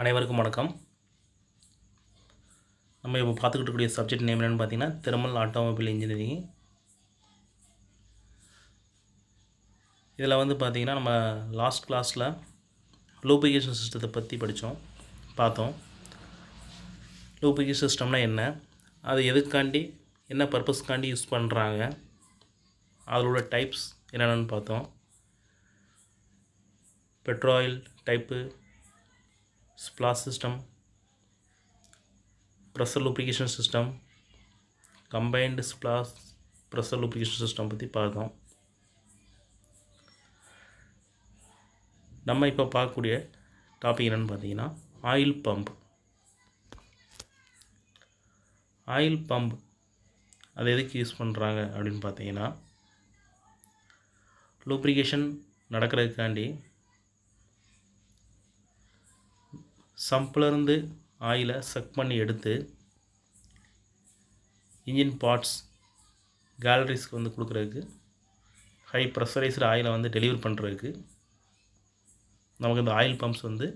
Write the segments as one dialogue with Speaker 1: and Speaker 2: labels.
Speaker 1: அனைவருக்கும் வணக்கம். நம்ம இப்போ பார்த்துக்கிட்டு இருக்கக்கூடிய சப்ஜெக்ட் நேம் என்னென்னு பார்த்தீங்கன்னா தெர்மல் ஆட்டோமொபைல் இன்ஜினியரிங். இதில் வந்து பார்த்திங்கன்னா நம்ம லாஸ்ட் கிளாஸில் லூப்ரிகேஷன் சிஸ்டத்தை பற்றி பார்த்தோம். லூப்ரிகேஷன் சிஸ்டம்னா என்ன, அது எதுக்காண்டி என்ன பர்பஸ்க்காண்டி யூஸ் பண்ணுறாங்க, அதோட டைப்ஸ் என்னென்னு பார்த்தோம். Petroil type, splash system, pressure lubrication system, combined splash pressure lubrication system பற்றி பார்த்தோம். நம்ம இப்போ பார்க்கக்கூடிய டாபிக் என்னென்னு பார்த்தீங்கன்னா ஆயில் பம்ப். ஆயில் பம்ப் அது எதுக்கு யூஸ் பண்ணுறாங்க அப்படின்னு பார்த்தீங்கன்னா லூப்ரிகேஷன் நடக்கிறதுக்காண்டி சம்பிலேருந்து ஆயிலை சக் பண்ணி எடுத்து இன்ஜின் பார்ட்ஸ் கேலரிஸ்க்கு வந்து கொடுக்குறதுக்கு, ஹை ப்ரெஷரைஸ்டு ஆயிலை வந்து டெலிவரி பண்ணுறதுக்கு நமக்கு இந்த ஆயில் பம்ப்ஸ் வந்து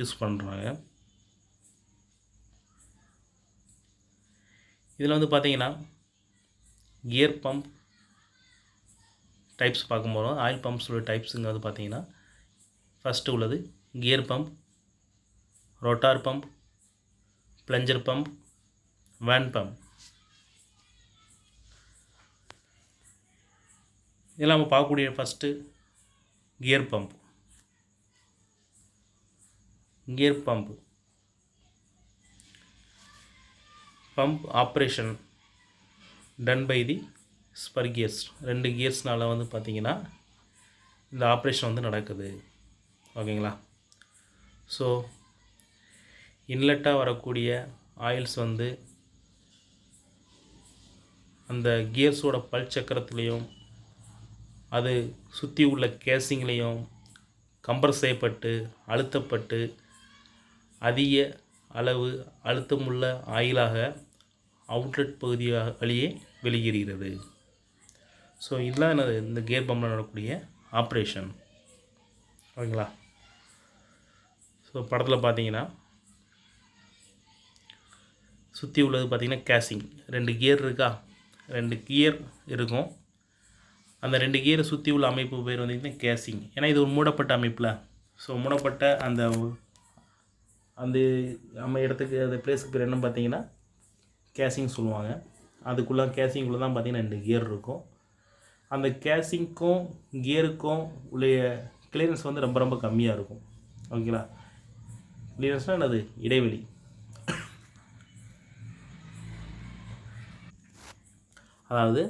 Speaker 1: யூஸ் பண்ணுறாங்க. இதில் வந்து பார்த்திங்கன்னா கியர் பம்ப் டைப்ஸ் பார்க்கும்போது ஆயில் பம்ப்ஸோட டைப்ஸுங்க வந்து பார்த்திங்கன்னா ஃபஸ்ட்டு உள்ளது gear pump, rotor pump, plunger pump, vane pump. இதில் நம்ம பார்க்கக்கூடிய first gear pump. Gear pump operation done by the spur gears. 2 கியர்ஸ்னால் வந்து பார்த்திங்கன்னா இந்த ஆப்ரேஷன் வந்து நடக்குது. ஓகேங்களா? ஸோ இன்லெட்டாக வரக்கூடிய ஆயில்ஸ் வந்து அந்த கியர்ஸோட பல் சக்கரத்துலேயும் அது சுற்றி உள்ள கேசிங்லேயும் கம்ப்ரஸ் செய்யப்பட்டு அழுத்தப்பட்டு அதிக அளவு அழுத்தமுள்ள ஆயிலாக அவுட்லெட் பகுதியாக வழியே வெளியேறுகிறது. ஸோ இதுதான் என்னது இந்த கியர் பம்பில் நடக்கக்கூடிய ஆப்ரேஷன். ஓகேங்களா? ஸோ படத்தில் பார்த்தீங்கன்னா சுற்றி உள்ளது பார்த்திங்கன்னா கேசிங். 2 கியர் இருக்கா, 2 கியர் இருக்கும். அந்த 2 கியரை சுற்றி உள்ள அமைப்பு பேர் வந்து கேசிங். ஏன்னா இது ஒரு மூடப்பட்ட அமைப்பில், ஸோ மூடப்பட்ட அந்த நம்ம இடத்துக்கு அந்த பிளேஸுக்கு பேர் என்ன பார்த்தீங்கன்னா கேசிங் சொல்லுவாங்க. அதுக்குள்ளே கேசிங்குள்ளே தான் பார்த்திங்கன்னா 2 கியர் இருக்கும். அந்த கேசிங்க்கும் கியருக்கும் உள்ள கிளியரன்ஸ் வந்து ரொம்ப ரொம்ப கம்மியாக இருக்கும். ஓகேங்களா? கிளியரன்ஸ்னால் என்னது, இடைவெளி. அதாவது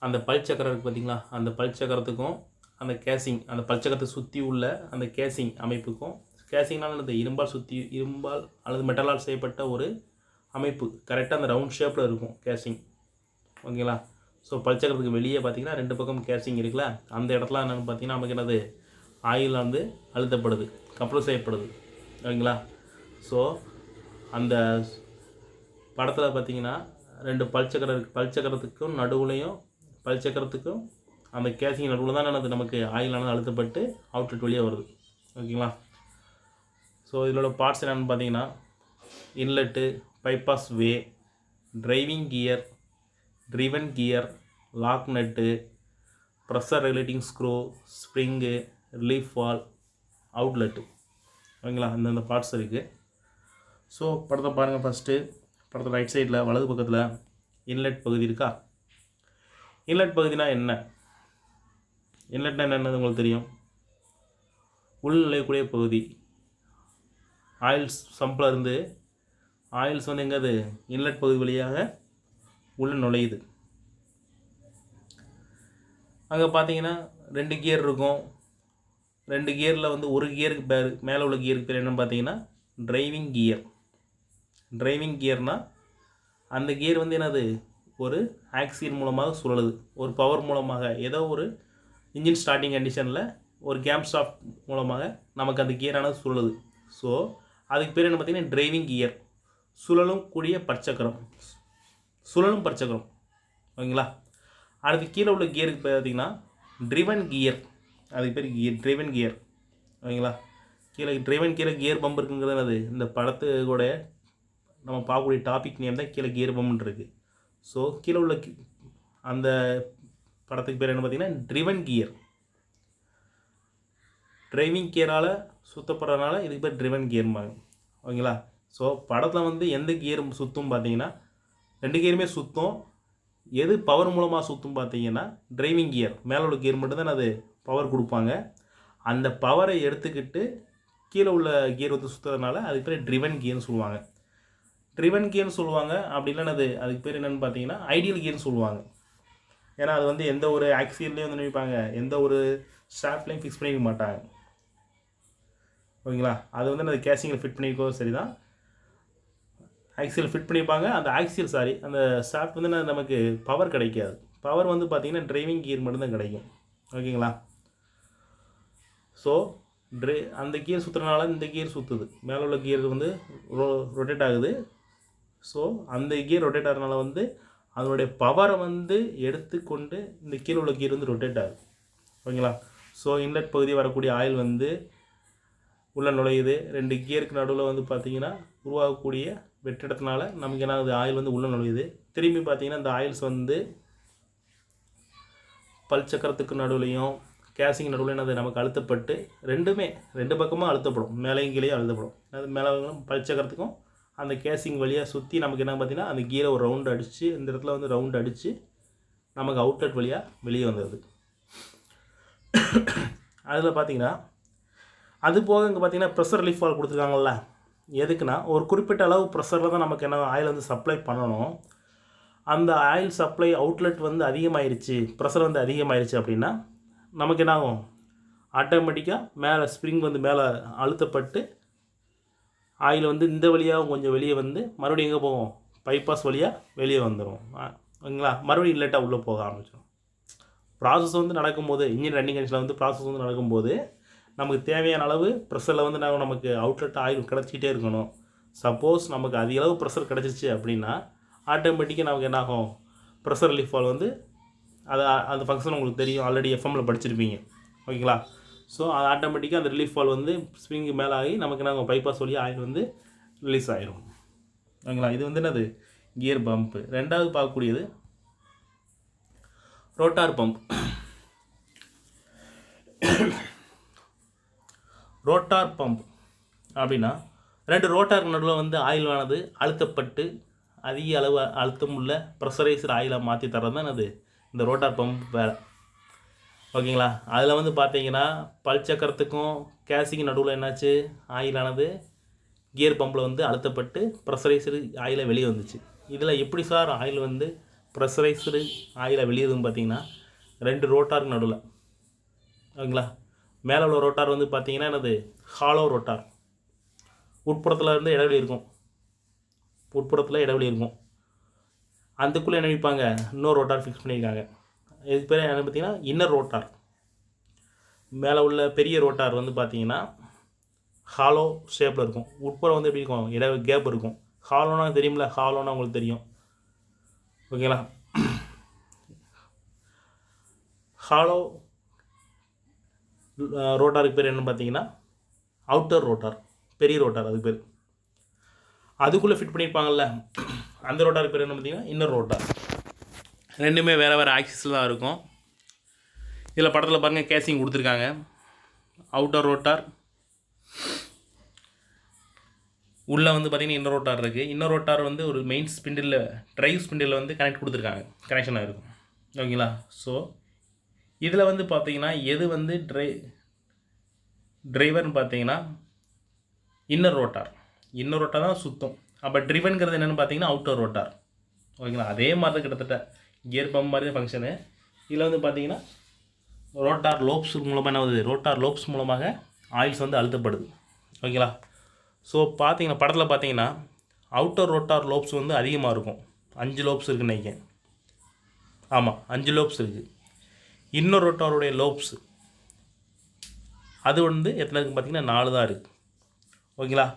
Speaker 1: அந்த பல் சக்கரம் இருக்குது பார்த்திங்களா, அந்த பல் சக்கரத்துக்கும் அந்த கேசிங், அந்த பல் சக்கரத்தை சுற்றி உள்ள அந்த கேசிங் அமைப்புக்கும், கேசிங்னால் அந்த இரும்பால் அல்லது மெட்டலால் செய்யப்பட்ட ஒரு அமைப்பு கரெக்டாக அந்த ரவுண்ட் ஷேப்பில் இருக்கும் கேசிங். ஓகேங்களா? ஸோ பல் சக்கரத்துக்கு வெளியே பார்த்திங்கன்னா 2 பக்கம் கேசிங் இருக்குல்ல, அந்த இடத்துல என்னென்னு பார்த்திங்கன்னா நமக்கு என்னது ஆயில் வந்து அழுத்தப்படுது, கம்ப்ரஸ் செய்யப்படுது. ஓகேங்களா? ஸோ அந்த படத்தில் பார்த்திங்கன்னா 2 பல் சக்கரம் இருக்குது. பல் சக்கரத்துக்கும் நடுவுலையும் பல் சக்கரத்துக்கும் அந்த கேசிங் நடுவில் தான் என்னது நமக்கு ஆயிலானது அழுத்தப்பட்டு அவுட்லெட் வழியாக வருது. ஓகேங்களா? ஸோ இதோட பார்ட்ஸ் என்னென்னு பார்த்தீங்கன்னா inlet, bypass way, driving gear, driven gear, lock nut, pressure regulating screw, spring, relief valve, outlet. ஓகேங்களா? அந்தந்த பார்ட்ஸ் இருக்குது. ஸோ படத்தை பாருங்கள். ஃபஸ்ட்டு படத்தை ரைட் சைடில் வலது பக்கத்தில் இன்லெட் பகுதி இருக்கா. இன்லெட் பகுதினா என்ன, இன்லெட்னா என்னென்னது உங்களுக்கு தெரியும். உள் நுழையக்கூடிய பகுதி. ஆயில்ஸ் சம்பில் இருந்து ஆயில்ஸ் வந்து எங்கேது இன்லெட் பகுதி வழியாக உள்ள நுழையுது. அங்கே பார்த்தீங்கன்னா 2 கியர் இருக்கும். 2 கியரில் வந்து ஒரு கியருக்கு பேர், மேலே உள்ள கியருக்கு பேர் என்னென்னு பார்த்தீங்கன்னா டிரைவிங் கியர். டிரைவிங் கியர்னால் அந்த கியர் வந்து என்னது ஒரு ஆக்சியன் மூலமாக சுழலுது, ஒரு பவர் மூலமாக, ஏதோ ஒரு இன்ஜின் ஸ்டார்டிங் கண்டிஷனில் ஒரு கேம் ஸ்டாப் மூலமாக நமக்கு அந்த கியரானது சுழலுது. ஸோ அதுக்கு பேர் என்ன பார்த்தீங்கன்னா டிரைவிங் கியர். சுழலும் கூடிய பற்சக்கரம், சுழலும் பற்சக்கரம். ஓகேங்களா? அடுத்து கீழே உள்ள கியருக்கு பார்த்தீங்கன்னா ட்ரிவன் கியர். அதுக்கு பேர் ட்ரிவன் கியர். ஓகேங்களா? கீழே டிரைவன் கீழே கியர் பம்ப் இருக்குங்கிறது அது இந்த படத்தோட நம்ம பார்க்கக்கூடிய டாபிக் நேம் தான் கீழே கியர் பம்ப்னு இருக்குது. ஸோ கீழே உள்ள அந்த படத்துக்கு பேர் என்ன பார்த்தீங்கன்னா ட்ரிவன் கியர். டிரைவிங் கியரால் சுற்றப்படுறதுனால இதுக்கு பேர் ட்ரிவன் கியர்பாங்க. ஓகேங்களா. ஸோ படத்தில் வந்து எந்த கியர் சுற்றும் பார்த்தீங்கன்னா 2 கியருமே சுற்றும். எது பவர் மூலமாக சுற்றும் பார்த்தீங்கன்னா டிரைவிங் கியர் மேலே உள்ள கியர் மட்டும்தான் அது பவர் கொடுப்பாங்க. அந்த பவரை எடுத்துக்கிட்டு கீழே உள்ள கியர் வந்து சுற்றுறதுனால அதுக்கு பேர் ட்ரிவன் கியர்னு சொல்லுவாங்க. ட்ரிவன் கியர்னு சொல்லுவாங்க. அப்படி இல்லைன்னா அதுக்கு பேர் என்னென்னு பார்த்தீங்கன்னா ஐடியல் கியர்னு சொல்லுவாங்க. ஏன்னா அது வந்து எந்த ஒரு ஆக்சியல்லையும் வந்து நினைப்பாங்க, எந்த ஒரு ஷாஃப்ட்லையும் ஃபிக்ஸ் பண்ணிக்க மாட்டாங்க. ஓகேங்களா. அது வந்து அந்த கேசிங்கில் ஃபிட் பண்ணிக்கோ சரி தான், ஆக்சியல் ஃபிட் பண்ணிப்பாங்க. அந்த அந்த ஷாஃப்ட் வந்து நமக்கு பவர் கிடைக்காது. பவர் வந்து பார்த்திங்கன்னா டிரைவிங் கியர் மட்டும்தான் கிடைக்கும். ஓகேங்களா. ஸோ அந்த கியர் சுற்றுறதுனால இந்த கியர் சுற்றுது, மேலே உள்ள கியர் வந்து ரொட்டேட் ஆகுது. ஸோ அந்த கியர் ரொட்டேட் ஆகிறதுனால வந்து அதனுடைய பவரை வந்து எடுத்துக்கொண்டு இந்த கீழே உள்ள கியர் வந்து ரொட்டேட் ஆகுது. ஓகேங்களா. ஸோ இன்லெட் பகுதி வரக்கூடிய ஆயில் வந்து உள்ளே நுழையுது. 2 கியருக்கு நடுவில் வந்து பார்த்திங்கன்னா உருவாகக்கூடிய வெற்றிடத்தினால நமக்கு என்ன ஆகுது, ஆயில் வந்து உள்ளே நுழையுது. திரும்பி பார்த்திங்கன்னா இந்த ஆயில்ஸ் வந்து பல் சக்கரத்துக்கு நடுவுலையும் கேசிங் நடுவில் அது நமக்கு அழுத்தப்பட்டு 2 பக்கமும் அழுத்தப்படும், மேலேயும் கீழேயும் அழுத்தப்படும். அது மேலே பல் சக்கரத்துக்கும் அந்த கேசிங் வழியாக சுற்றி நமக்கு என்ன பார்த்திங்கன்னா அந்த கீரை ஒரு ரவுண்டு அடித்து இந்த இடத்துல வந்து ரவுண்டு அடித்து நமக்கு அவுட்லெட் வழியாக வெளியே வந்துடுது. அதில் பார்த்திங்கன்னா அது போக இங்கே பார்த்திங்கன்னா ப்ரெஷர் ரிலீஃப் வால்வ் கொடுத்துருக்காங்கல்ல. எதுக்குன்னா ஒரு குறிப்பிட்ட அளவு ப்ரெஷரில் தான் நமக்கு என்ன ஆயில் வந்து சப்ளை பண்ணணும். அந்த ஆயில் சப்ளை அவுட்லெட் வந்து அதிகமாகிருச்சு, ப்ரெஷர் வந்து அதிகமாகிருச்சு அப்படின்னா நமக்கு என்ன ஆகும், ஆட்டோமேட்டிக்காக மேலே ஸ்ப்ரிங் வந்து மேலே அழுத்தப்பட்டு ஆயில் வந்து இந்த வழியாக கொஞ்சம் வெளியே வந்து மறுபடியும் எங்கே போகும், பைபாஸ் வழியாக வெளியே வந்துடும். ஓகேங்களா. மறுபடியும் இன்லெட்டாக உள்ளே போக ஆரம்பிச்சிடும். ப்ராசஸ் வந்து நடக்கும்போது இன்ஜின் ரன்னிங் கண்டிஷனில் வந்து ப்ராசஸ் வந்து நடக்கும்போது நமக்கு தேவையான அளவு ப்ரெஷரில் வந்து நமக்கு அவுட்லெட் ஆயில் கிடச்சிக்கிட்டே இருக்கணும். சப்போஸ் நமக்கு அதிக அளவு ப்ரெஷர் கிடச்சிச்சு அப்படின்னா ஆட்டோமேட்டிக்காக நமக்கு என்ன ஆகும், ப்ரெஷர் ரிலீஃப் வால்வ் வந்து அந்த ஃபங்க்ஷன் உங்களுக்கு தெரியும், ஆல்ரெடி எஃப்எம்மில் படிச்சிருப்பீங்க. ஓகேங்களா. ஸோ அது ஆட்டோமேட்டிக்காக அந்த ரிலீஃப் வால்வ் வந்து ஸ்ப்ரிங்கு மேலே ஆகி நமக்கு என்ன பைபாஸ் வழியாக ஆயில் வந்து ரிலீஸ் ஆகிரும். ஓகேங்களா. இது வந்து என்னது, கியர் பம்ப்பு. 2வது பார்க்கக்கூடியது ரோட்டார் பம்ப். ரோட்டார் பம்ப் அப்படின்னா 2 ரோட்டார் நடுவில் வந்து ஆயிலானது அழுத்தப்பட்டு அதிக அளவு அழுத்தம் உள்ள ப்ரெஷரைஸ்டு ஆயிலாக மாற்றி தர்றது தான் அது இந்த ரோட்டார் பம்ப் வேலை. ஓகேங்களா. அதில் வந்து பார்த்தீங்கன்னா பல் சக்கரத்துக்கும் கேசிங் நடுவில் என்னாச்சு, ஆயிலானது கியர் பம்பில் வந்து அழுத்தப்பட்டு ப்ரெஷரைஸ்டு ஆயிலை வெளியே வந்துச்சு. இதில் எப்படி சார் ஆயில் வந்து ப்ரெஷரைஸ்டு ஆயிலை வெளியேதுன்னு பார்த்தீங்கன்னா 2 ரோட்டாருக்கு நடுவில். ஓகேங்களா. மேலே உள்ள ரோட்டார் வந்து பார்த்தீங்கன்னா என்னது, ஹாலோ ரோட்டார். உட்புறத்தில் இருந்து இடைவெளி இருக்கும், உட்புறத்தில் இடைவெளி இருக்கும். அதுக்குள்ளே என்ன வைப்பாங்க, இன்னொரு ரோட்டார் ஃபிக்ஸ் பண்ணியிருக்காங்க. இதுக்கு பேர் என்ன பார்த்தீங்கன்னா இன்னர் ரோட்டார். மேலே உள்ள பெரிய ரோட்டார் வந்து பார்த்தீங்கன்னா ஹாலோ ஷேப்பில் இருக்கும். உட்புறம் வந்து எப்படி இருக்கும், கேப் இருக்கும். ஹாலோனா தெரியுமில்ல, ஹாலோனா உங்களுக்கு தெரியும். ஓகேங்களா. ஹாலோ ரோட்டாருக்கு பேர் என்னன்னு பார்த்தீங்கன்னா அவுட்டர் ரோட்டார், பெரிய ரோட்டார் அதுக்கு பேர். அதுக்குள்ளே ஃபிட் பண்ணியிருப்பாங்கள்ல அந்த ரோட்டாருக்கு பேர் என்ன பார்த்தீங்கன்னா இன்னர் ரோட்டார். 2மே வேறு வேறு ஆக்சிஸில் தான் இருக்கும். இதில் படத்தில் பாருங்கள் கேசிங் கொடுத்துருக்காங்க. அவுட்டர் ரோட்டார் உள்ளே வந்து பார்த்திங்கன்னா இன்னர் ரோட்டார் இருக்குது. இன்னர் ரோட்டார் வந்து ஒரு மெயின் ஸ்பிண்டில், ட்ரைவ் ஸ்பிண்டில் வந்து கனெக்ட் கொடுத்துருக்காங்க, கனெக்ஷனாக இருக்கும். ஓகேங்களா. ஸோ இதில் வந்து பார்த்திங்கன்னா எது வந்து டிரைவர்னு பார்த்தீங்கன்னா இன்னர் ரோட்டார் தான் சுத்தம். அப்போ ட்ரிவன்கிறது என்னென்னு பார்த்தீங்கன்னா அவுட்டர் ரோட்டார். ஓகேங்களா. அதே மாதிரி தான் கிட்டத்தட்ட கியர் பம்ப் மாதிரி தான் ஃபங்க்ஷனு. இதில் வந்து பார்த்தீங்கன்னா ரோட்டார் லோப்ஸ் மூலமாக என்ன ஆகுது, ரோட்டார் லோப்ஸ் மூலமாக ஆயில்ஸ் வந்து அழுத்தப்படுது. ஓகேங்களா. ஸோ பார்த்தீங்கன்னா படத்தில் பார்த்தீங்கன்னா அவுட்டர் ரோட்டார் லோப்ஸ் வந்து அதிகமாக இருக்கும். 5 லோப்ஸ் இருக்குன்னு நினைக்கிறேன். ஆமாம், 5 லோப்ஸ் இருக்குது. இன்னொரு ரோட்டாருடைய லோப்ஸ் அது வந்து எத்தனை இருக்குன்னு பார்த்தீங்கன்னா 4 தான் இருக்குது. ஓகேங்களா.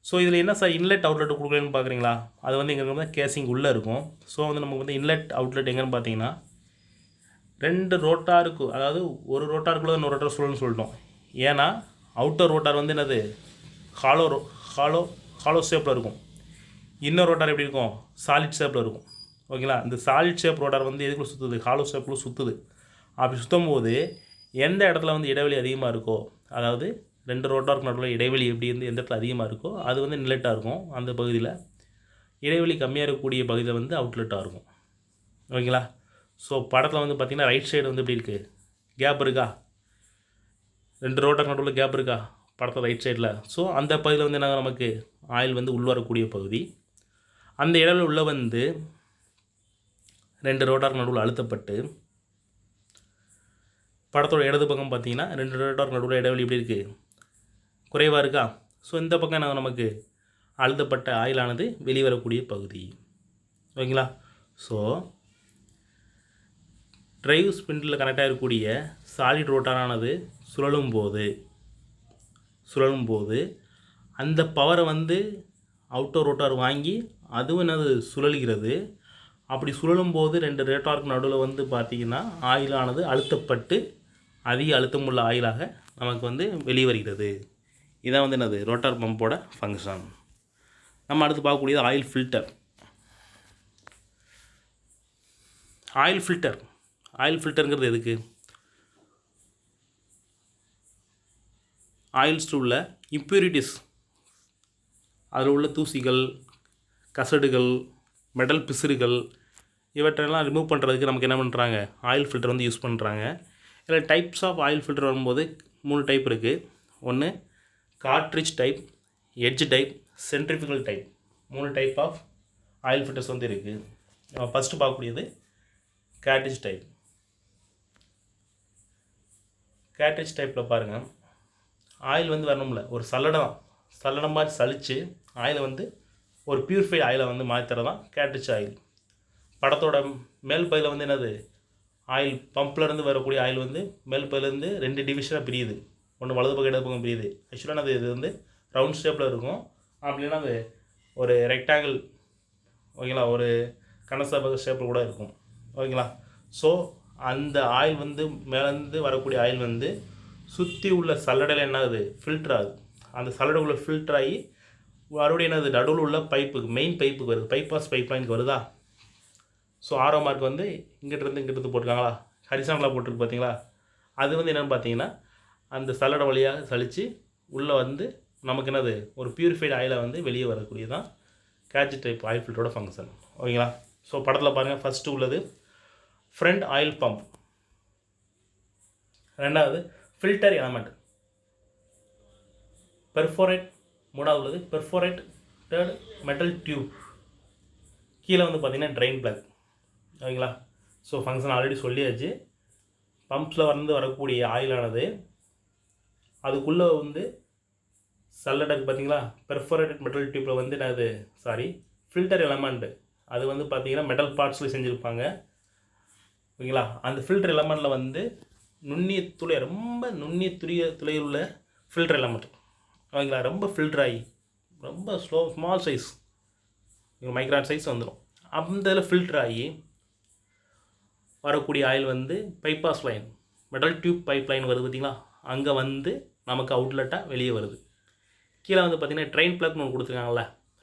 Speaker 1: ஸோ இதில் என்ன சார் இன்லெட் அவுட்லெட் கொடுக்கலன்னு பார்க்குறீங்களா, அது வந்து எங்கே வந்து கேசிங் உள்ளே இருக்கும். ஸோ வந்து நமக்கு வந்து இன்லெட் அவுட்லெட் எங்கேன்னு பார்த்தீங்கன்னா 2 ரோட்டாருக்கு, அதாவது ஒரு ரோட்டாருக்குள்ளே இன்னொரு ரோட்டார் சொல்லணும்னு சொல்லிட்டோம். ஏன்னா அவுட்டர் ரோட்டார் வந்து என்னது ஹாலோ ஹாலோ ஹாலோ ஷேப்பில் இருக்கும். இன்னர் ரோட்டார் எப்படி இருக்கும்? சாலிட் ஷேப்பில் இருக்கும். ஓகேங்களா? இந்த சாலிட் ஷேப் ரோட்டார் வந்து எதுக்குள்ள சுற்றுது? ஹாலோ ஷேப்பில் சுற்றுது. அப்படி சுற்றும் போது எந்த இடத்துல வந்து இடைவெளி அதிகமாக இருக்கோ, அதாவது 2 ரோட்டாருக்கு நடுவில் இடைவெளி எப்படி வந்து எந்த இடத்துல அதிகமாக இருக்கோ அது வந்து இன்லெட்டாக இருக்கும். அந்த பகுதியில் இடைவெளி கம்மியாக இருக்கக்கூடிய பகுதியில் வந்து அவுட்லெட்டாக இருக்கும். ஓகேங்களா? ஸோ படத்தில் வந்து பார்த்திங்கன்னா ரைட் சைடு வந்து எப்படி இருக்குது? கேப் இருக்கா? 2 ரோட்டாருக்கு நடுவில் கேப் இருக்கா படத்தில் ரைட் சைடில்? ஸோ அந்த பகுதியில் வந்து என்ன நமக்கு ஆயில் வந்து உள்வரக்கூடிய பகுதி. அந்த இடைவெளி உள்ள வந்து 2 ரோட்டாருக்கு நடுவில் அழுத்தப்பட்டு படத்தோட இடது பக்கம் பார்த்தீங்கன்னா 2 ரோட்டாருக்கு நடுவில் இடைவெளி எப்படி இருக்குது? குறைவாக இருக்கா? ஸோ இந்த பக்கம் நமக்கு அழுத்தப்பட்ட ஆயிலானது வெளிவரக்கூடிய பகுதி. ஓகேங்களா? ஸோ டிரைவ் ஸ்பிண்டில் கனெக்டாக இருக்கக்கூடிய சாலிட் ரோட்டாரானது சுழலும் போது அந்த பவரை வந்து அவுட்டர் ரோட்டார் வாங்கி அதுவும் என்னது சுழல்கிறது. அப்படி சுழலும் போது 2 ரோட்டாருக்கு நடுவில் வந்து பார்த்திங்கன்னா ஆயிலானது அழுத்தப்பட்டு அதிக அழுத்தமுள்ள ஆயிலாக நமக்கு வந்து வெளிவருகிறது. இதான் வந்து என்னது ரோட்டார் பம்போட ஃபங்க்ஷன். நம்ம அடுத்து பார்க்கக்கூடியது ஆயில் ஃபில்டர். ஆயில் ஃபில்டருங்கிறது எதுக்கு? ஆயில்ஸில் உள்ள இம்ப்யூரிட்டிஸ், அதில் உள்ள தூசிகள், கசடுகள், மெட்டல் பிசுறுகள் இவற்றெல்லாம் ரிமூவ் பண்ணுறதுக்கு நமக்கு என்ன பண்ணுறாங்க? ஆயில் ஃபில்டர் வந்து யூஸ் பண்ணுறாங்க. இதில் டைப்ஸ் ஆஃப் ஆயில் ஃபில்டர் வரும்போது 3 டைப் இருக்குது. ஒன்று cartridge type, edge type, centrifugal type. 3 type of oil filters வந்து இருக்குது. நம்ம ஃபஸ்ட்டு பார்க்கக்கூடியது கார்ட்ரிட்ஜ் டைப். கார்ட்ரிட்ஜ் டைப்பில் பாருங்கள், ஆயில் வந்து வரணும்ல, ஒரு சல்லடம் மாதிரி சலித்து ஆயிலை வந்து ஒரு பியூரிஃபைடு ஆயிலை வந்து மாற்றித்தரதான் கார்ட்ரிட்ஜ் ஆயில். படத்தோட மேல் பகுதியில் வந்து என்னது ஆயில் பம்ப்லேருந்து வரக்கூடிய ஆயில் வந்து மேல் பகுதியிலேருந்து 2 டிவிஷனாக பிரியுது. ஒன்று வலது பக்கம் இடது பக்கம் பிரியுது. ஆக்சுவலாக இது வந்து ரவுண்ட் ஷேப்பில் இருக்கும். அப்படின்னா அது ஒரு ரெக்டாங்கிள், ஓகேங்களா, ஒரு கனசபக ஷேப்பில் கூட இருக்கும். ஓகேங்களா? ஸோ அந்த ஆயில் வந்து மேலேருந்து வரக்கூடிய ஆயில் வந்து சுற்றி உள்ள சல்லடையில் என்ன ஆகுது? ஃபில்டர் ஆகுது. அந்த சல்லடை உள்ள ஃபில்டர் ஆகி மறுபடியும் என்னது நடுவில் உள்ள பைப்புக்கு, மெயின் பைப்புக்கு வருது. பைபாஸ் பைப் லைனுக்கு வருதா? ஸோ ஆரோ மார்க் வந்து இங்கிட்டிருந்து போட்டிருக்காங்களா, ஹரிசாண்டலாக போட்டிருக்கு பார்த்தீங்களா? அது வந்து என்னென்னு பார்த்தீங்கன்னா அந்த சல்லடை வழியாக சலித்து உள்ளே வந்து நமக்கு என்னது ஒரு பியூரிஃபைடு ஆயிலை வந்து வெளியே வரக்கூடியதான் கார்ட்ரிட்ஜ் டைப் ஆயில் ஃபில்டரோட ஃபங்க்ஷன். ஓகேங்களா? ஸோ படத்தில் பாருங்கள், ஃபஸ்ட்டு உள்ளது ஃப்ரண்ட் ஆயில் பம்ப், ரெண்டாவது ஃபில்டர் எலமெண்ட், பெர்ஃபோரேட், மூணாவது உள்ளது பெர்ஃபோரேட்டட் மெட்டல் டியூப், கீழே வந்து பார்த்திங்கன்னா ட்ரெயின் பிளக். ஓகேங்களா? ஸோ ஃபங்க்ஷன் ஆல்ரெடி சொல்லியாச்சு. பம்ப்ஸில் வந்து வரக்கூடிய ஆயிலானது அதுக்குள்ளே வந்து சல்லடக்கு பார்த்தீங்களா, பெர்ஃபோரேட்டட் மெட்டல் டியூப்பில் வந்து என்னது ஃபில்டர் எலமெண்ட், அது வந்து பார்த்திங்கன்னா மெட்டல் பார்ட்ஸில் செஞ்சுருப்பாங்க. ஓகேங்களா? அந்த ஃபில்டர் எலமெண்ட்டில் வந்து ரொம்ப நுண்ணிய துளை உள்ள ஃபில்டர் எலமெண்ட். ஓகேங்களா? ரொம்ப ஃபில்டர் ஆகி ரொம்ப ஸ்மால் சைஸ், மைக்ரான் சைஸ் வந்துடும். அந்த இதில் ஃபில்டர் ஆகி வரக்கூடிய ஆயில் வந்து bypass line, metal tube pipe line வருது பார்த்திங்களா, அங்கே வந்து நமக்கு அவுட்லெட்டாக வெளியே வருது. கீழே வந்து பார்த்திங்கன்னா ட்ரெயின் பிளக்னு ஒன்று கொடுத்துருக்காங்கல்ல.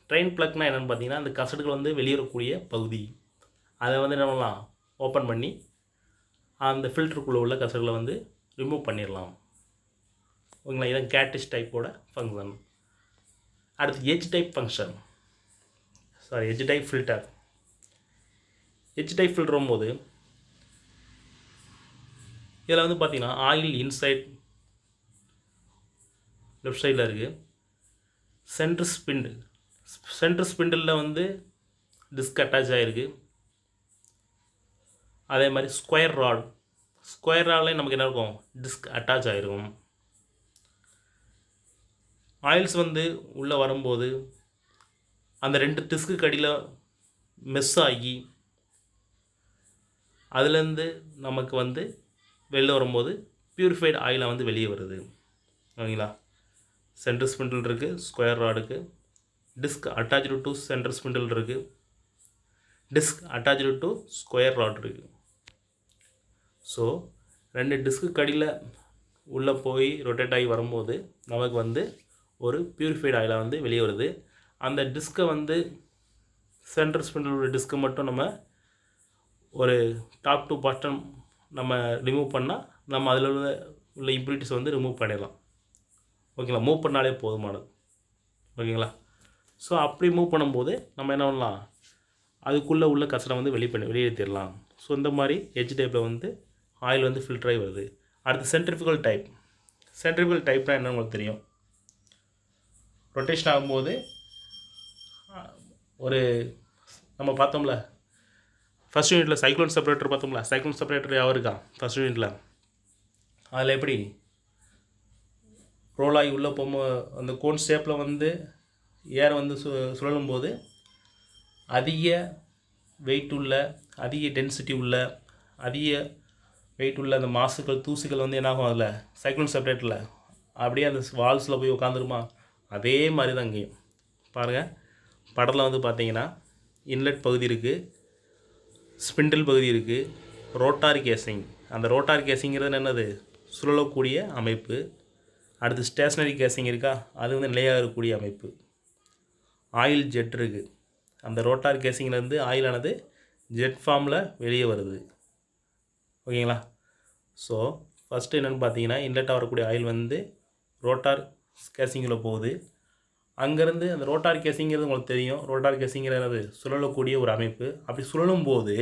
Speaker 1: ட்ரெயின் பிளக்னா என்னென்னு பார்த்தீங்கன்னா அந்த கசடுகள் வந்து வெளியேறக்கூடிய பகுதி. அதை வந்து என்ன பண்ணலாம்? ஓப்பன் பண்ணி அந்த ஃபில்டருக்குள்ளே உள்ள கசடுகளை வந்து ரிமூவ் பண்ணிடலாம். ஓகேங்களா? இதான் கார்ட்ரிட்ஜ் டைப்போட ஃபங்க்ஷன். அடுத்து edge type function, edge type filter. Edge type filter வரும்போது இதில் வந்து பார்த்திங்கன்னா ஆயில் இன்சைட் லெஃப்ட் சைடில் இருக்குது. சென்டர் ஸ்பிண்டில் வந்து டிஸ்க் அட்டாச் ஆகிருக்கு. அதே மாதிரி ஸ்கொயர் ராட்லேயும் நமக்கு என்ன இருக்கும்? டிஸ்க் அட்டாச் ஆகிருக்கும். ஆயில்ஸ் வந்து உள்ளே வரும்போது அந்த 2 டிஸ்க்கு அடியில் மெஸ் ஆகி அதுலேருந்து நமக்கு வந்து வெளில வரும்போது பியூரிஃபைடு ஆயிலாக வந்து வெளியே வருது. ஓகேங்களா? சென்டர் ஸ்பிண்டில் இருக்குது, ஸ்கொயர் ராடுக்கு, disc attach to centre spindle இருக்குது, disc attach to square rod இருக்குது. ஸோ 2 டிஸ்க்கு அடியில் உள்ளே போய் ரொட்டேட் ஆகி வரும்போது நமக்கு வந்து ஒரு பியூரிஃபைடு ஆயிலாக வந்து வெளியே வருது. அந்த டிஸ்கை வந்து சென்டர் ஸ்பிண்டில் உள்ள டிஸ்கை மட்டும் நம்ம ஒரு டாப் டு பாட்டம் நம்ம ரிமூவ் பண்ணால் நம்ம அதில் உள்ள இம்ப்யூரிட்டிஸ் வந்து ரிமூவ் பண்ணிடலாம். ஓகேங்களா, மூவ் பண்ணாலே போதுமானது. ஓகேங்களா, ஸோ அப்படி மூவ் பண்ணும்போது நம்ம என்ன பண்ணலாம், அதுக்குள்ளே உள்ள கசடை வந்து வெளியேற்றிடலாம். ஸோ இந்த மாதிரி எட்ஜ் டைப்பில் வந்து ஆயில் வந்து ஃபில்டர் ஆகி வருது. அடுத்து சென்ட்ரிஃபியூகல் டைப். சென்ட்ரிஃபியூகல் டைப்னால் என்ன உங்களுக்கு தெரியும், ரொட்டேஷன் ஆகும்போது ஒரு நம்ம பார்த்தோம்ல ஃபஸ்ட் யூனிட்டில் சைக்ளோன் செப்பரேட்டர் பார்த்தோம்ல, சைக்ளோன் செப்பரேட்டர் யாவும் இருக்கா ஃபஸ்ட் யூனிட்டில், அதில் எப்படி ரோல் ஆகி உள்ளே போகும்போது அந்த கோன் ஷேப்பில் வந்து ஏரை வந்து சுழலும் போது அதிக வெயிட் உள்ள, அதிக டென்சிட்டி உள்ள, அதிக வெயிட் உள்ள அந்த மாசுக்கள் தூசிகள் வந்து என்னாகும் அதில் சைக்ளோன் செப்பரேட்டரில் அப்படியே அந்த வால்ஸில் போய் உட்காந்துருமா. அதே மாதிரி தான் இங்கேயும் பாருங்கள், படத்தில் வந்து பார்த்தீங்கன்னா இன்லெட் பகுதி இருக்குது, ஸ்பிண்டில் பகுதி இருக்குது, ரோட்டார் கேசிங். அந்த ரோட்டார் கேசிங்கிறது என்னது, சுழலக்கூடிய அமைப்பு. அடுத்து ஸ்டேஷ்னரி கேசிங் இருக்கா, அது வந்து நிலையாக இருக்கக்கூடிய அமைப்பு. ஆயில் ஜெட் இருக்குது, அந்த ரோட்டார் கேசிங்லேருந்து ஆயிலானது ஜெட் ஃபார்மில் வெளியே வருது. ஓகேங்களா, ஸோ ஃபஸ்ட்டு என்னென்னு பார்த்தீங்கன்னா இன்லெட்டாக வரக்கூடிய ஆயில் வந்து ரோட்டார் கேசிங்கில் போகுது. அங்கேருந்து அந்த ரோட்டார் கேசிங்கிறது உங்களுக்கு தெரியும், ரோட்டார் கேசிங்கிறது சுழலக்கூடிய ஒரு அமைப்பு. அப்படி சுழலும் போது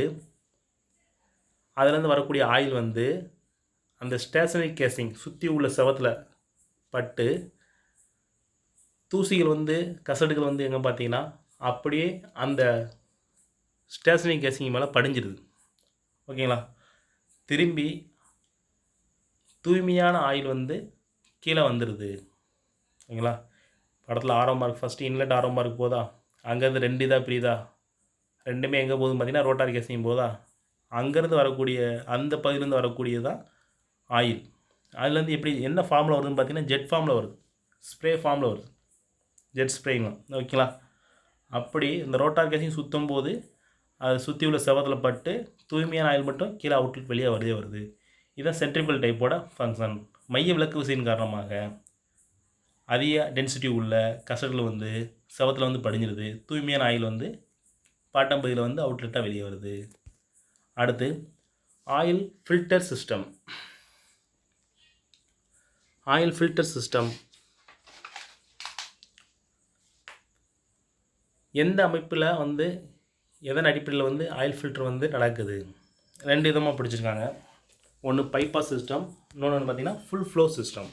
Speaker 1: அதுலேருந்து வரக்கூடிய ஆயில் வந்து அந்த ஸ்டேஷனரி கேசிங் சுற்றி உள்ள செவத்தில் பட்டு தூசிகள் வந்து கசடுகள் வந்து எங்கே பார்த்தீங்கன்னா அப்படியே அந்த ஸ்டேஷனரி கேசிங் மேலே படிஞ்சிடுது. ஓகேங்களா, திரும்பி தூய்மையான ஆயில் வந்து கீழே வந்துடுது. ஓகேங்களா, படத்தில் arrow mark first inlet arrow mark போதா, அங்கேருந்து 2 இதாக பிரியுதா, ரெண்டுமே எங்கே போகுதுன்னு பார்த்தீங்கன்னா ரோட்டார் கேசிங் போதா, அங்கேருந்து வரக்கூடிய அந்த பகுதியிலேருந்து வரக்கூடியதான் ஆயில். அதுலேருந்து எப்படி என்ன ஃபார்மில் வருதுன்னு பார்த்தீங்கன்னா ஜெட் ஃபார்மில் வருது, ஸ்ப்ரே ஃபார்மில் வருது, ஜெட் ஸ்ப்ரேங்க. ஓகேங்களா, அப்படி இந்த ரோட்டார் கேசிங் சுற்றும் போது அதை சுற்றி உள்ள செவத்தில் பட்டு தூய்மையான ஆயில் மட்டும் கீழே அவுட்லெட் வெளியே வருது. இதுதான் சென்ட்ரிஃபியூகல் டைப்போட ஃபங்க்ஷன். மைய விலக்கு விசையின் காரணமாக அதிக டென்சிட்டி உள்ள கசடுகள் வந்து செவத்தில் வந்து படிஞ்சிருது, தூய்மையான ஆயில் வந்து பாட்டம் பகுதியில் வந்து அவுட்லெட்டாக வெளியே வருது. அடுத்து oil filter system. Oil filter system எந்த அமைப்பில் வந்து எதன் அடிப்படையில் வந்து ஆயில் ஃபில்டர் வந்து நடக்குது, 2 விதமாக பிடிச்சிருக்காங்க. ஒன்று பைபாஸ் சிஸ்டம், இன்னொன்று பார்த்தீங்கன்னா full flow system.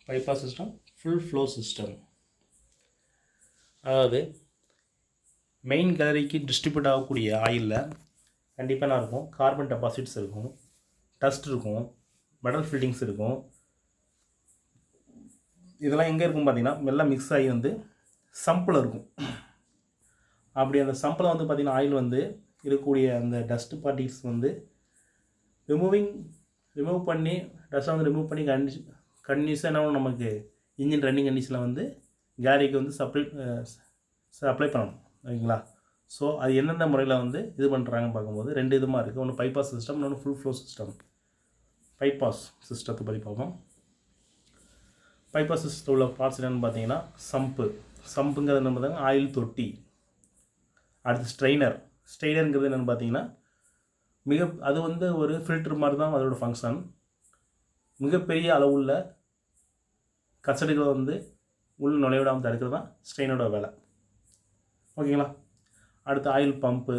Speaker 1: Bypass system, full flow system. அதாவது மெயின் கேலரிக்கு டிஸ்ட்ரிபியூட் ஆகக்கூடிய ஆயிலில் கண்டிப்பாக என்ன இருக்கும், கார்பன் டெபாசிட்ஸ் இருக்கும், டஸ்ட் இருக்கும், மெட்டல் ஃபில்டிங்ஸ் இருக்கும். இதெல்லாம் எங்கே இருக்கும் பார்த்தீங்கன்னா எல்லாம் மிக்ஸ் ஆகி வந்து சம்பில் இருக்கும். அப்படி அந்த சம்பில் வந்து பார்த்திங்கன்னா ஆயில் வந்து இருக்கக்கூடிய அந்த டஸ்ட் பார்ட்டிக்ஸ் வந்து ரிமூவ் பண்ணி டஸ்ட்டை வந்து ரிமூவ் பண்ணி கண்டினியூஸாக என்ன நமக்கு இன்ஜின் ரன்னிங் கண்டிஷனில் வந்து கேரிக்கு வந்து சப்ளை பண்ணணும். ஓகேங்களா, ஸோ அது எந்தெந்த முறையில் வந்து இது பண்ணுறாங்கன்னு பார்க்கும்போது 2 விதமாக இருக்குது. ஒன்று பைபாஸ் சிஸ்டம், இன்னொன்று ஃபுல் ஃப்ளோ சிஸ்டம். பைபாஸ் சிஸ்டத்தை பற்றி பார்ப்போம். பைபாஸ் சிஸ்டத்தில் உள்ள பார்ட்ஸ் என்னென்னு பார்த்தீங்கன்னா சம்புங்கிறது என்ன பார்த்தீங்கன்னா ஆயில் தொட்டி. அடுத்து ஸ்ட்ரெயினருங்கிறது என்னென்னு பார்த்தீங்கன்னா அது வந்து ஒரு ஃபில்டர் மாதிரி தான் அதோட ஃபங்க்ஷன். மிகப்பெரிய அளவுள்ள கசடுகளை வந்து உள்ள நுழைவிடாமல் தடுக்கிறது தான் ஸ்ட்ரெயினோட வேலை. ஓகேங்களா, அடுத்து ஆயில் பம்பு,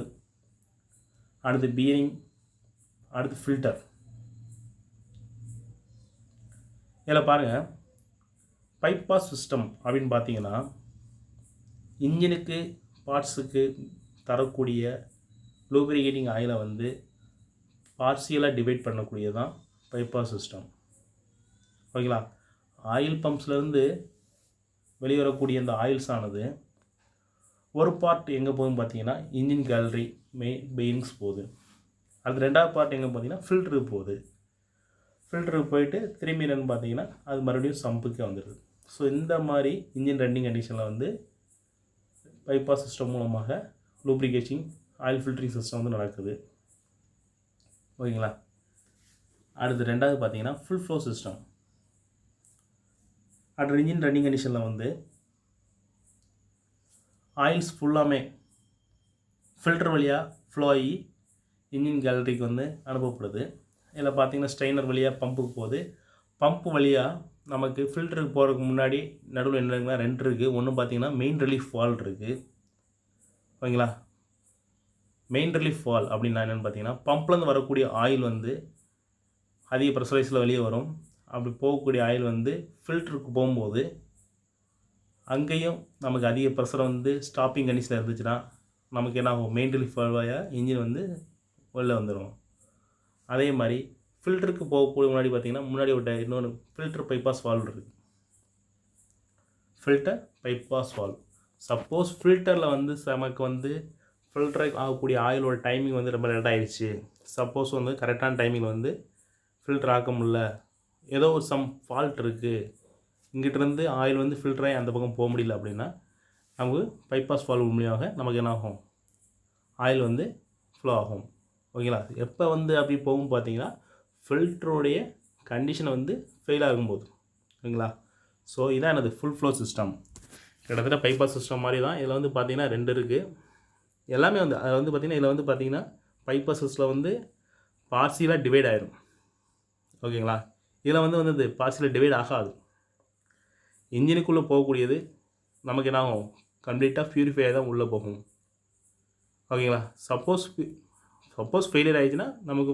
Speaker 1: அடுத்து பீரிங், அடுத்து ஃபில்டர். இதில் பாருங்கள், பைபாஸ் சிஸ்டம் அப்படின்னு பார்த்தீங்கன்னா இன்ஜினுக்கு பார்ட்ஸுக்கு தரக்கூடிய லூப்ரிகேட்டிங் ஆயிலை வந்து பார்சியலாக டிவைட் பண்ணக்கூடியதான் பைபாஸ் சிஸ்டம். ஓகேங்களா, ஆயில் பம்ப்ஸ்லேருந்து வெளிவரக்கூடிய இந்த ஆயில்ஸ் ஆனது ஒரு பார்ட் எங்கே போகுதுன்னு பார்த்தீங்கன்னா இன்ஜின் கேலரி பெயிரிங்ஸ் போகுது. அது 2வது பார்ட் எங்கே பார்த்தீங்கன்னா ஃபில்டருக்கு போகுது. ஃபில்டருக்கு போயிட்டு திரும்பி என்னென்னு பார்த்தீங்கன்னா அது மறுபடியும் சம்புக்கே வந்துடுது. ஸோ இந்த மாதிரி இன்ஜின் ரன்னிங் கண்டிஷனில் வந்து பைபாஸ் சிஸ்டம் மூலமாக லூப்ரிகேட்டிங் ஆயில் ஃபில்டரிங் சிஸ்டம் வந்து நடக்குது. ஓகேங்களா, அடுத்து ரெண்டாவது பார்த்தீங்கன்னா ஃபுல் ஃப்ளோ சிஸ்டம். அடுத்து இன்ஜின் ரன்னிங் கண்டிஷனில் வந்து ஆயில்ஸ் ஃபுல்லாமே ஃபில்டர் வழியாக ஃப்ளோ ஆகி இன்ஜின் கேலரிக்கு வந்து அனுப்பப்படுது. இதில் பார்த்தீங்கன்னா ஸ்ட்ரெயினர் வழியாக பம்புக்கு போகுது. பம்ப் வழியாக நமக்கு ஃபில்டருக்கு போகிறதுக்கு முன்னாடி நடுவில் என்ன இருக்குன்னா 2 இருக்குது. ஒன்று பார்த்தீங்கன்னா மெயின் ரிலீஃப் வால்வ் இருக்குது. ஓகேங்களா? மெயின் ரிலீஃப் வால்வ் அப்படின்னா என்னென்னு பார்த்தீங்கன்னா பம்ப்லேருந்து வரக்கூடிய ஆயில் வந்து அதிக ப்ரெஷரைஸில் வெளியே வரும். அப்படி போகக்கூடிய ஆயில் வந்து ஃபில்டருக்கு போகும்போது அங்கேயும் நமக்கு அதிக ப்ரெஷர் வந்து ஸ்டாப்பிங் கண்டிஷனில் இருந்துச்சுன்னா நமக்கு என்ன ஆகும், மெயின் ரிலீஃப் வால்வாக இன்ஜின் வந்து வெளில வந்துடும். அதே மாதிரி ஃபில்டருக்கு போகக்கூடிய முன்னாடி பார்த்திங்கன்னா முன்னாடி விட்ட இன்னொன்று ஃபில்டர் பைபாஸ் வால்வ் இருக்குது. ஃபில்டர் பைபாஸ் வால்வ் சப்போஸ் ஃபில்டரில் வந்து நமக்கு வந்து ஃபில்டர் ஆகக்கூடிய ஆயிலோட டைமிங் வந்து ரொம்ப லேட் ஆகிடுச்சு, சப்போஸ் வந்து கரெக்டான டைமிங் வந்து ஃபில்டர் ஆக்க முடியல, ஏதோ ஒரு சம் ஃபால்ட் இருக்குது, இங்கிட்டிருந்து ஆயில் வந்து ஃபில்டராகி அந்த பக்கம் போக முடியல அப்படின்னா நமக்கு பைபாஸ் வால்வ் மூலியமாக நமக்கு என்ன ஆகும், ஆயில் வந்து ஃப்ளோ ஆகும். ஓகேங்களா? எப்போ வந்து அப்படி போகும் பார்த்தீங்கன்னா ஃபில்டருடைய கண்டிஷனை வந்து ஃபெயில் ஆகும்போது. ஓகேங்களா? ஸோ இதான் எனது ஃபுல் ஃப்ளோ சிஸ்டம். கிட்டத்தட்ட பைபாஸ் சிஸ்டம் மாதிரி தான். இதில் வந்து பார்த்திங்கன்னா 2 இருக்குது. எல்லாமே வந்து அதில் வந்து பார்த்திங்கன்னா இதில் வந்து பார்த்திங்கன்னா பைபாஸ் சிஸ்டில் வந்து பார்சியலாக டிவைட் ஆயிரும். ஓகேங்களா? இதில் வந்து பார்சியலாக டிவைட் ஆகாது. இன்ஜினுக்குள்ளே போகக்கூடியது நமக்கு என்ன ஆகும், கம்ப்ளீட்டாக பியூரிஃபை தான் உள்ளே போகும். ஓகேங்களா? சப்போஸ் ஃபெயிலியர் ஆகிடுச்சுன்னா நமக்கு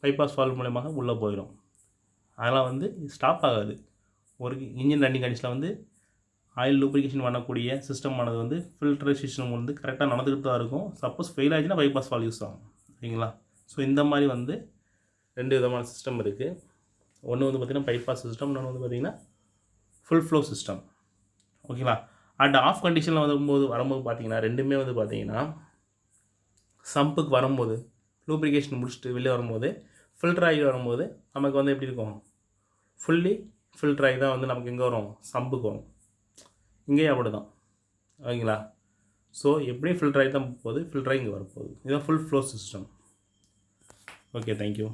Speaker 1: பைபாஸ் வால்வ் மூலமாக உள்ளே போயிடும். அதெல்லாம் வந்து ஸ்டாப் ஆகாது. ஒரு இன்ஜின் ரன்னிங் கண்டிஷனில் வந்து ஆயில் லூப்ரிகேஷன் பண்ணக்கூடிய சிஸ்டமானது வந்து ஃபில்டர் சிஸ்டம் வந்து கரெக்டாக நடந்துக்கிட்டு தான் இருக்கும். சப்போஸ் ஃபெயில் ஆகிடுச்சுன்னா பைபாஸ் வால்வ் யூஸ் ஆகும். ஓகேங்களா? ஸோ இந்த மாதிரி வந்து 2 விதமான சிஸ்டம் இருக்குது. ஒன்று வந்து பார்த்திங்கன்னா பைபாஸ் சிஸ்டம், இன்னொன்று வந்து பார்த்திங்கன்னா ஃபுல் ஃப்ளோ சிஸ்டம். ஓகேங்களா? அண்ட் ஆஃப் கண்டிஷனில் வரும்போது பார்த்திங்கன்னா 2மே வந்து பார்த்திங்கன்னா சம்புக்கு வரும்போது லூப்ரிகேஷன் முடிச்சுட்டு வெளியே வரும்போது ஃபில்டர் ஆகி வரும்போது நமக்கு வந்து எப்படி இருக்கும், ஃபுல்லி ஃபில்டர் ஆகி தான் வந்து நமக்கு எங்கே வரும், சம்புக்கு வரும். இங்கேயும் அப்படி தான். ஓகேங்களா? ஸோ எப்படியும் ஃபில்டர் ஆகி தான் போகுது, ஃபில்டர் ஆகி இங்கே வரப்போகுது. இதுதான் full flow system. Okay, thank you.